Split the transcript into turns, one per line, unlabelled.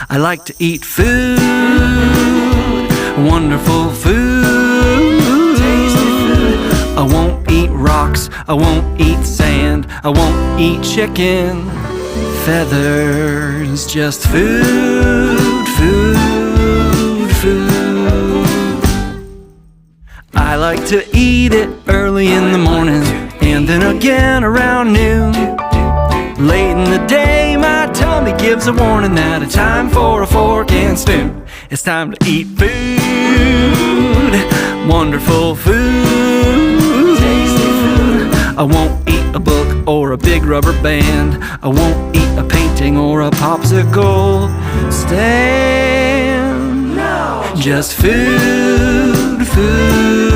I like to eat food, wonderful food. Tasty food. I won't eat rocks, I won't eat sand, I won't eat chicken feathers. Just food, food, food. I like to eat it early in the morning and then again around noon. Late in the day, my tummy gives a warning that it's time for a fork and spoon. It's time to eat food, wonderful food. Tasty food. I won't eat a book or a big rubber band. I won't eat a painting or a popsicle stand. No. Just food, food.